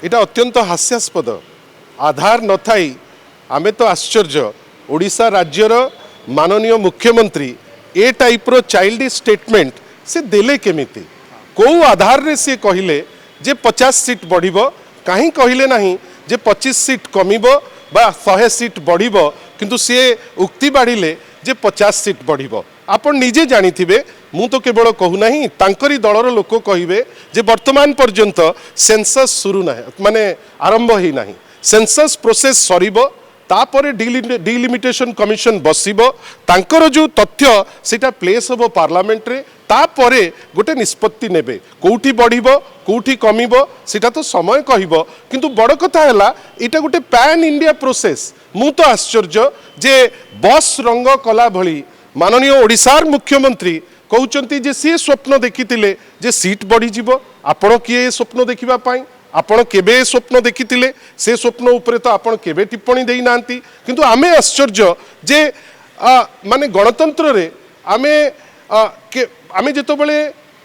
এটা অত্যন্ত হাস্যাস্পদ। আধার নথাই आमे तो आश्चर्य ओडिशा राज्यर माननीय मुख्यमंत्री ए टाइप्र चाइल्ड स्टेटमेंट से देले केमिति कौ आधार रे से कहले जे 50 सीट बढ़िबो कहीं कहले नहीं जे 25 सीट कमिबो बा 100 सीट बढ़िबो किंतु से उक्ति बाढ़िले जे 50 सीट बढ़िबो। आपण निजे जानिथिबे मु तो केवल कहू नहीं तांकरी दलर लोक कहिबे जे वर्तमान पर्यंत सेंसस शुरू ना माने आरंभ ही नहीं सेंसस प्रोसेस सरीबो तापर डिलिमिटेशन कमिशन बसिबो तांकर जो तथ्य सेटा प्लेस होबो पार्लियामेंट रे तापर गोटे निष्पत्ति नेबे कोठी बढ़िबो कोठी कमिबो सेटा तो समय कहिबो किंतु बड़ कथा हैला एटा गोटे पैन इंडिया प्रोसेस। मु तो आश्चर्य जे बस रंग कला भली माननीय ओडिशार मुख्यमंत्री कहउचंती जे सी स्वप्न देखितिले जे सीट बढ़ी जिवो आपण किए स्वप्न देखिबा पाई आपण केबे स्वप्न देखितिले से स्वप्न उपरे तो आपण केबे टिप्पणी देई नांती किंतु आमे आश्चर्य जे माने गणतंत्र रे आमे जेतो बेले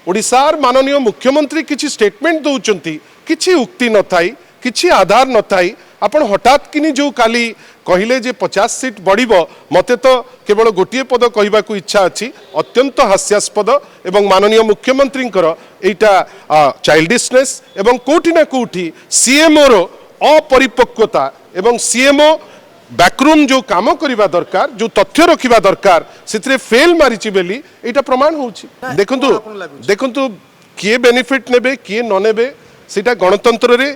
ओडिशार माननीय मुख्यमंत्री किछि स्टेटमेंट दउचंती किछि उक्ति न थाई किछि आधार न थाई आपण हठात किनी जो काली कहले जे 50 सीट बढ़िबो मते तो केवल गोटे पद कहबा को इच्छा अछि अत्यंत हास्यास्पद एवं माननीय मुख्यमंत्री एटा चाइल्डिशनेस एवं कोठी ना कोठी सीएमओ रो अपरिपक्वता एवं सीएमओ बैकरूम जो काम करिबा दरकार जो तथ्य रखिबा दरकार सेतरे फेल मारिछि बेली एटा प्रमाण होछि। देखंतु किए बेनिफिट नेबे किए न नेबे सेटा गणतंत्र रे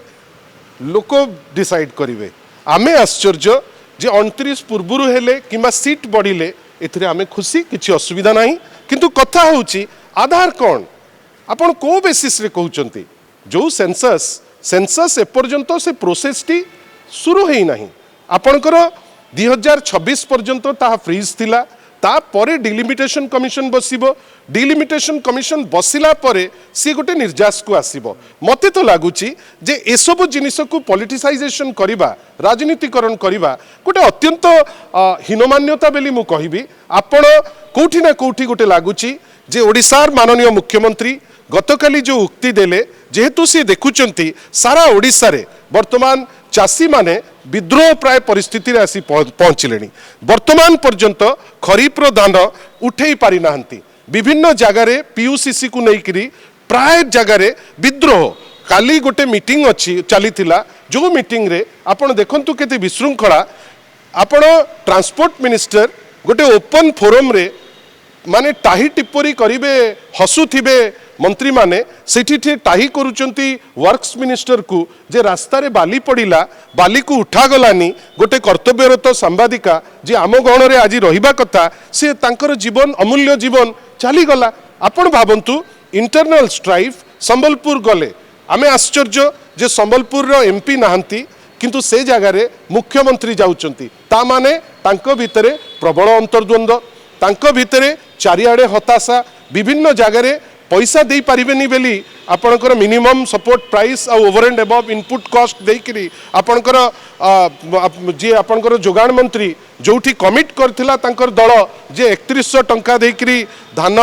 लोक डिसाइड करिवे। आमे आश्चर्य जे 29 पूर्वरु हेले किमा सीट बढ़िले एथिरे आमे खुशी किछि असुविधा नाही किंतु कथा होछि आधार कोन आपण को बेसिस रे कहउचंती जो सेंसस एपर्यंत से प्रोसेस टी शुरू हेई नाही आपणकर 2026 पर्यंत ता फ्रीज थिला तापर डिलिमिटेशन कमिशन बसिबो डिलिमिटेशन कमिशन बसिला परे सी गोटे निर्जास को आसीबो मते तो लागुची जे एसबु जिनिस को पॉलिटिसाइजेशन करिबा राजनीतिकरण करिबा गोटे अत्यंत हीनमान्यता बेली मु कहिबी। आपण कोठी ना कोठी गोटे लागुची जे ओडिशार माननीय मुख्यमंत्री गतकाली जो उक्ति देले जेहेतु सी देखुचंती सारा ओडिशा रे वर्तमान चाषी माने विद्रोह प्राय परिस्थिति रे आसी पहुँचले वर्तमान पर्यंत खरीफ्र धान उठे पारि नाहंती विभिन्न जगार पीयूसीसी को लेकिरी प्राय जगार विद्रोह काली गोटे मीटिंग अच्छी चली जो मीटिंग रे आपण देखंतु केते विशृंखला आपण ट्रांसपोर्ट मिनिस्टर गोटे ओपन फोरम रे माने टाही टिप्परी करिवे हसुथिबे मंत्री माने सेठी टाही करूचंती वर्क्स मिनिस्टर को जे रास्ता रे बाली पड़िला बाली को उठा गलानी गोटे कर्तव्यरत सांबादिका जे आम गण रे आज रहिबा कथा से तांकर जीवन अमूल्य जीवन चली गला। आपण भाबंतु इंटरनल स्ट्राइफ संबलपुर गले आमे आश्चर्य जे संबलपुर रो एमपी नाहंती किंतु से जगार मुख्यमंत्री जाउचंती ता माने तांको भितरे प्रबल अंतर्द्वंद तांको भितरे चारिआडे हताशा विभिन्न जगार पैसा दे पारिबेनी बेली आपणकर मिनिमम सपोर्ट प्राइस आ over and above input cost देकरी आपणकर जे आपणकर जोगाण मंत्री जोठी कमिट करथिला तांकर दल जे 3100 टंका देकरी धान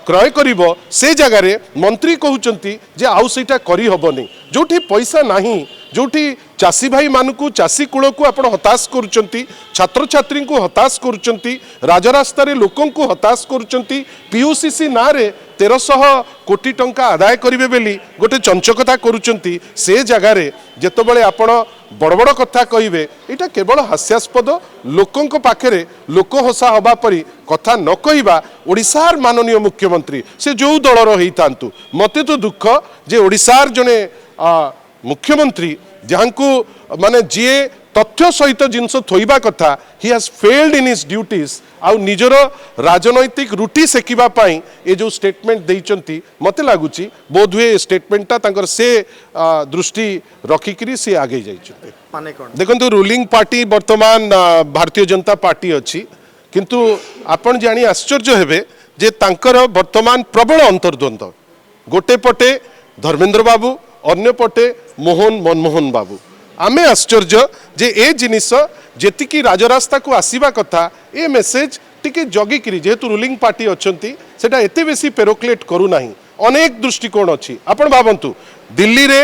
क्रय करिवो से जगार मंत्री कहउचंती जे आउ सेटा करी हबनी जोठी पैसा नाही जोठी चाषी भाई मानकू चाषी कूल को आपण हताश करुचंती छात्र छात्री को हताश करुचंती राजरास्ता रे लोकन को हताश करुचंती पीयूसीसी ना रे 1300 कोटी टंका आदाय करिवे बेली गोटे चंचकता करुचंती से जगार जेतबेले आपण बड़ बड़ कथा कहिबे एटा केवल हास्यास्पद लोकंक पाखरे लोक हसा हबा परी कथा न कहिबा ओडिशार माननीय मुख्यमंत्री से जो दलर हेइतांतु मते तो दुख जे ओडिशार जने मुख्यमंत्री जहाँ को माने जी तथ्य सहित जिनस थोइबा कथा he has failed in his duties आउ निजर राजनैतिक रुटी सेकिबा पाई ए जो स्टेटमेंट देइचंती मते लागुची बोध हुए स्टेटमेंटटा तांकर से दृष्टि रखिकरी से आगे जाइछते माने कोन देखंतु रूलिंग पार्टी वर्तमान भारतीय जनता पार्टी अछि किंतु आपण जानी आश्चर्य हेबे जे तांकर वर्तमान प्रबल अंतर्द्वंद गोटे पटे धर्मेंद्र बाबू अन्य पटे मनमोहन बाबू आमे आश्चर्य जे ए जिनिस जेतिकी राजरास्ता को आसीबा कथा ए मेसेज टिके जगिकरी जेहेतु रूलिंग पार्टी अच्छंती सेटा एते बेसी पेरोक्लेट करू नाही अनेक दृष्टिकोण अछि आपण भाबंतु दिल्ली रे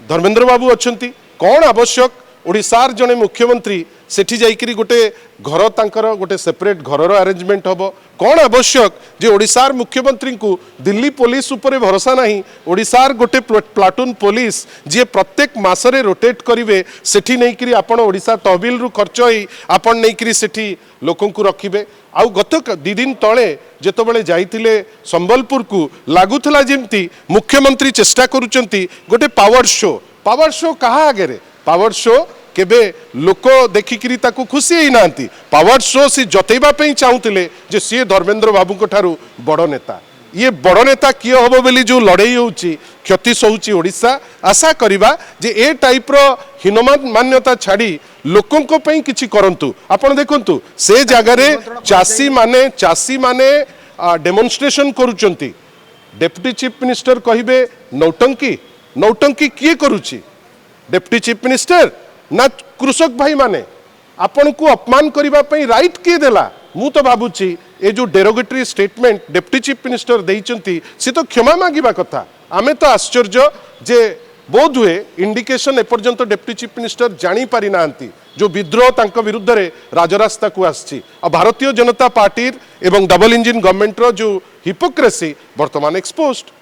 धर्मेंद्र बाबू अच्छी कौन आवश्यक ओडिशार जने मुख्यमंत्री सेठी जाइकरी गोटे घर तांकर गोटे सेपरेट घरर अरेंजमेंट हम कौन आवश्यक जे ओडिशार मुख्यमंत्री को दिल्ली पुलिस उपरे भरोसा नहीं ओडिशार गोटे प्लाटून पुलिस जे प्रत्येक मासरे रोटेट करिवे सेठी नहीं करी आपण ओडिशा तहबिल रु खर्च होई आपण नहीं करी सेठी लोकन को रखिबे आउ गत दी दिन तले जेतबेले जाइतिले संबलपुर को लागुथला जेमती मुख्यमंत्री चेष्टा करूचंती गोटे पावर शो कहा आगे पावर शो केबे लोक देखिकी खुशी ही ना पावर शो सी जतैबा चाहूले जे सी धर्मेंद्र बाबू ठारू बड़ नेता ये बड़ नेता किए हम बोली जो लड़ई होची क्षति सहूची ओडिशा आशा करिबा जे ए टाइप रो हीनमान मान्यता छाड़ी लोकों को पई किछि करंतु आपण देखंतु से जगह रे चासी माने डेमोन्स्ट्रेशन करूचंती डेप्यूटी चीफ मिनिस्टर कहिबे नौटंकी किए करूची डेप्यूटी चीफ मिनिस्टर ना कृषक भाई माने आपण को अपमान करबा पई राइट किए देला मु तो भाबुची ए जो derogatory statement deputy chief minister देइचंती से तो क्षमा मागिबा कथा आमे तो आश्चर्य जे बोध हुए इंडिकेशन एपर्यंत डेप्यूटी चीफ मिनिस्टर जानी पारि नांती जो विद्रोह तांक विरुद्ध रे राजरास्ता को आछि आ भारतीय जनता पार्टी एवं डबल इंजिन गवर्नमेंट रो जो हिपोक्रेसी वर्तमान एक्सपोज्ड